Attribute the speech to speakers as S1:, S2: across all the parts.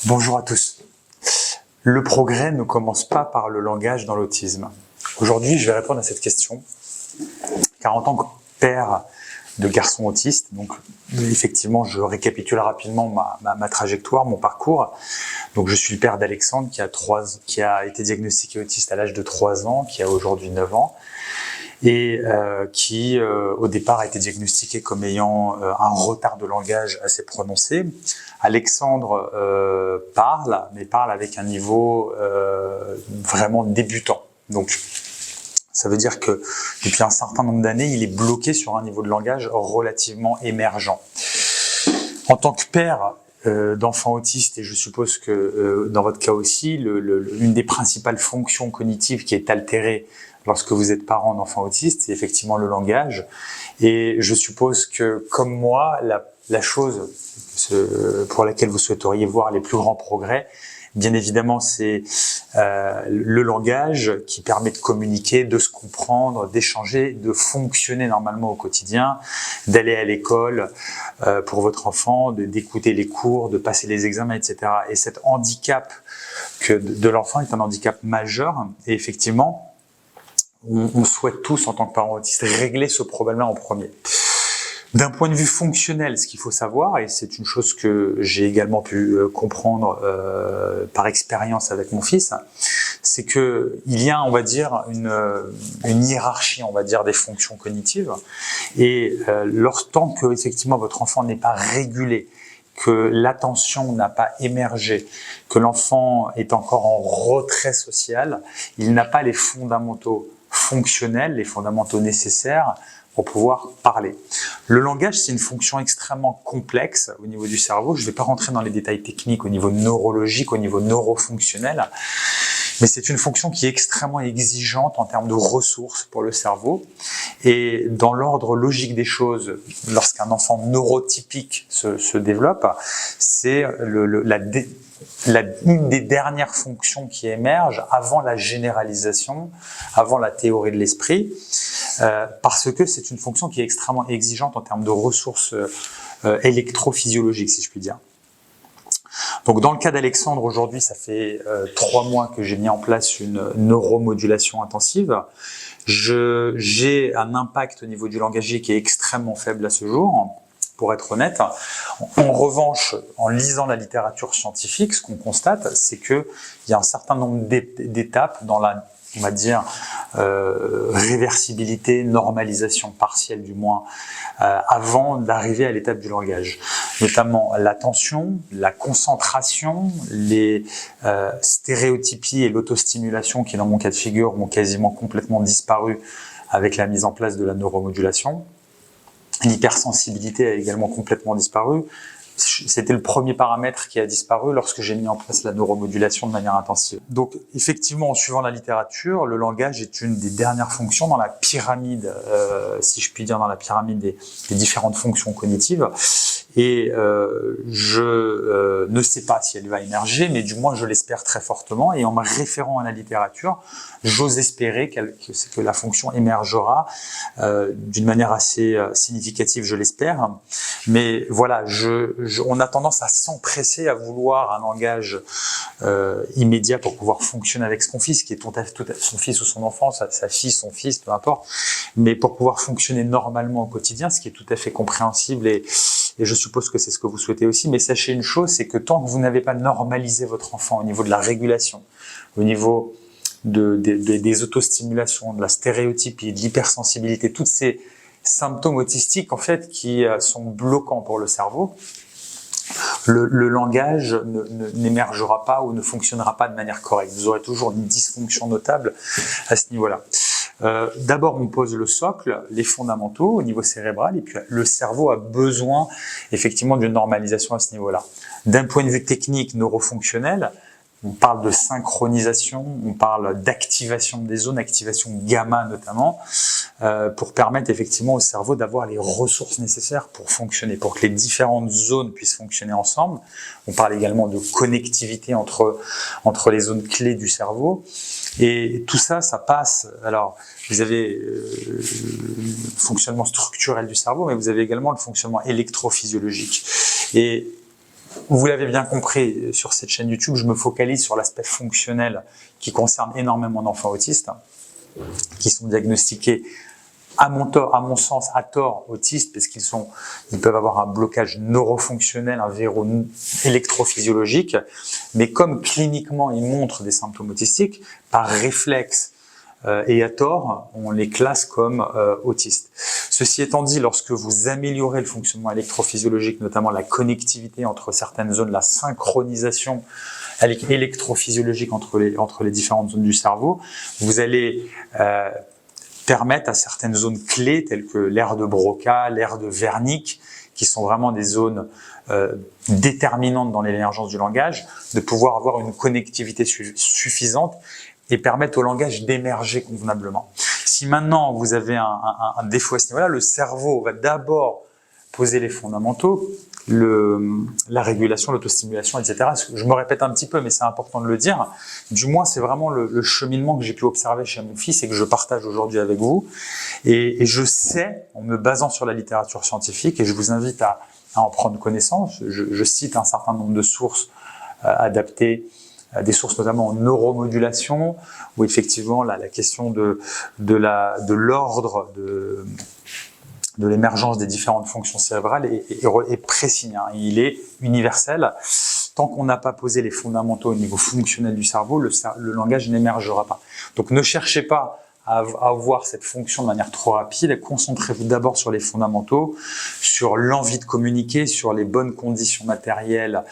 S1: Bonjour à tous. Le progrès ne commence pas par le langage dans l'autisme. Aujourd'hui, je vais répondre à cette question, car en tant que père de garçons autistes, donc effectivement, je récapitule rapidement ma trajectoire, mon parcours. Donc, je suis le père d'Alexandre qui a été diagnostiqué autiste à l'âge de 3 ans, qui a aujourd'hui 9 ans, et qui au départ a été diagnostiqué comme ayant un retard de langage assez prononcé. Alexandre mais parle avec un niveau vraiment débutant. Donc, ça veut dire que depuis un certain nombre d'années, il est bloqué sur un niveau de langage relativement émergent. En tant que père d'enfants autistes, et je suppose que dans votre cas aussi, une des principales fonctions cognitives qui est altérée lorsque vous êtes parent d'enfants autistes, c'est effectivement le langage. Et je suppose que, comme moi, la chose pour laquelle vous souhaiteriez voir les plus grands progrès, bien évidemment, c'est le langage qui permet de communiquer, de se comprendre, d'échanger, de fonctionner normalement au quotidien, d'aller à l'école pour votre enfant, d'écouter les cours, de passer les examens, etc. Et cet handicap de l'enfant est un handicap majeur. Et effectivement, on souhaite tous, en tant que parents autistes, régler ce problème-là en premier. D'un point de vue fonctionnel, ce qu'il faut savoir, et c'est une chose que j'ai également pu comprendre par expérience avec mon fils, c'est que il y a, on va dire, une hiérarchie, on va dire, des fonctions cognitives. Et tant que effectivement votre enfant n'est pas régulé, que l'attention n'a pas émergé, que l'enfant est encore en retrait social, il n'a pas les fondamentaux fonctionnels, les fondamentaux nécessaires pour pouvoir parler. Le langage, c'est une fonction extrêmement complexe au niveau du cerveau. Je ne vais pas rentrer dans les détails techniques au niveau neurologique, au niveau neurofonctionnel, mais c'est une fonction qui est extrêmement exigeante en termes de ressources pour le cerveau. Et dans l'ordre logique des choses, lorsqu'un enfant neurotypique se développe, c'est une des dernières fonctions qui émerge avant la généralisation, avant la théorie de l'esprit, parce que c'est une fonction qui est extrêmement exigeante en termes de ressources électrophysiologiques, si je puis dire. Donc, dans le cas d'Alexandre, aujourd'hui, ça fait 3 mois que j'ai mis en place une neuromodulation intensive. J'ai un impact au niveau du langagier qui est extrêmement faible à ce jour, pour être honnête. En revanche, en lisant la littérature scientifique, ce qu'on constate, c'est qu'il y a un certain nombre d'étapes dans la, on va dire, réversibilité, normalisation partielle du moins, avant d'arriver à l'étape du langage. Notamment l'attention, la concentration, les stéréotypies et l'autostimulation qui, dans mon cas de figure, ont quasiment complètement disparu avec la mise en place de la neuromodulation. L'hypersensibilité a également complètement disparu. C'était le premier paramètre qui a disparu lorsque j'ai mis en place la neuromodulation de manière intensive. Donc, effectivement, en suivant la littérature, le langage est une des dernières fonctions dans la pyramide, si je puis dire, dans la pyramide des différentes fonctions cognitives. Et je ne sais pas si elle va émerger, mais du moins je l'espère très fortement. Et en me référant à la littérature, j'ose espérer que la fonction émergera d'une manière assez significative, je l'espère. Mais voilà, on a tendance à s'empresser à vouloir un langage immédiat pour pouvoir fonctionner avec son fils, qui est son fils ou son enfant, sa fille, son fils, peu importe. Mais pour pouvoir fonctionner normalement au quotidien, ce qui est tout à fait compréhensible et je suppose que c'est ce que vous souhaitez aussi, mais sachez une chose, c'est que tant que vous n'avez pas normalisé votre enfant au niveau de la régulation, au niveau des autostimulations, de la stéréotypie, de l'hypersensibilité, tous ces symptômes autistiques en fait qui sont bloquants pour le cerveau, le langage n'émergera pas ou ne fonctionnera pas de manière correcte. Vous aurez toujours une dysfonction notable à ce niveau-là. D'abord, on pose le socle, les fondamentaux au niveau cérébral, et puis le cerveau a besoin effectivement d'une normalisation à ce niveau-là. D'un point de vue technique, neurofonctionnel, on parle de synchronisation, on parle d'activation des zones, activation gamma notamment, pour permettre effectivement au cerveau d'avoir les ressources nécessaires pour fonctionner, pour que les différentes zones puissent fonctionner ensemble. On parle également de connectivité entre les zones clés du cerveau. Et tout ça, ça passe. Alors, vous avez le fonctionnement structurel du cerveau, mais vous avez également le fonctionnement électrophysiologique. Et Vous l'avez bien compris, sur cette chaîne YouTube, je me focalise sur l'aspect fonctionnel qui concerne énormément d'enfants autistes qui sont diagnostiqués à mon sens, à tort, autistes, parce ils peuvent avoir un blocage neurofonctionnel, un verrou électrophysiologique, mais comme cliniquement ils montrent des symptômes autistiques, par réflexe et à tort, on les classe comme autistes. Ceci étant dit, lorsque vous améliorez le fonctionnement électrophysiologique, notamment la connectivité entre certaines zones, la synchronisation électrophysiologique entre les différentes zones du cerveau, vous allez permettre à certaines zones clés telles que l'aire de Broca, l'aire de Wernicke, qui sont vraiment des zones déterminantes dans l'émergence du langage, de pouvoir avoir une connectivité suffisante et permettre au langage d'émerger convenablement. Si maintenant vous avez un défaut à ce niveau-là, le cerveau va d'abord poser les fondamentaux, la régulation, l'autostimulation, etc. Je me répète un petit peu, mais c'est important de le dire. Du moins, c'est vraiment le cheminement que j'ai pu observer chez mon fils et que je partage aujourd'hui avec vous. Et je sais, en me basant sur la littérature scientifique, et je vous invite à en prendre connaissance, je cite un certain nombre de sources adaptées, des sources notamment en neuromodulation, où effectivement la question de l'ordre de l'émergence des différentes fonctions cérébrales est précis, hein. Il est universel. Tant qu'on n'a pas posé les fondamentaux au niveau fonctionnel du cerveau, le langage n'émergera pas. Donc ne cherchez pas à avoir cette fonction de manière trop rapide. Concentrez-vous d'abord sur les fondamentaux, sur l'envie de communiquer, sur les bonnes conditions matérielles,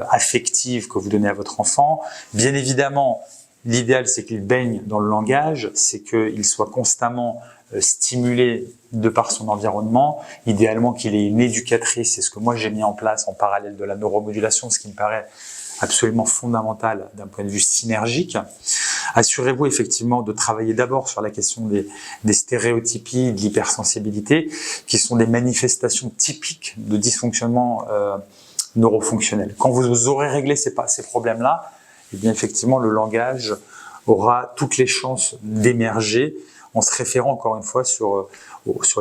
S1: affectives que vous donnez à votre enfant. Bien évidemment, l'idéal, c'est qu'il baigne dans le langage, c'est qu'il soit constamment stimulé de par son environnement, idéalement qu'il ait une éducatrice, c'est ce que moi j'ai mis en place en parallèle de la neuromodulation, ce qui me paraît absolument fondamental d'un point de vue synergique. Assurez-vous effectivement de travailler d'abord sur la question des stéréotypies, de l'hypersensibilité, qui sont des manifestations typiques de dysfonctionnement neurofonctionnel. Quand vous aurez réglé ces problèmes-là, eh bien effectivement le langage aura toutes les chances d'émerger en se référant encore une fois sur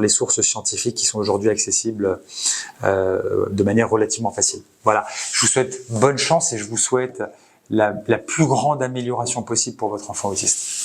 S1: les sources scientifiques qui sont aujourd'hui accessibles de manière relativement facile. Voilà, je vous souhaite bonne chance et je vous souhaite la plus grande amélioration possible pour votre enfant autiste.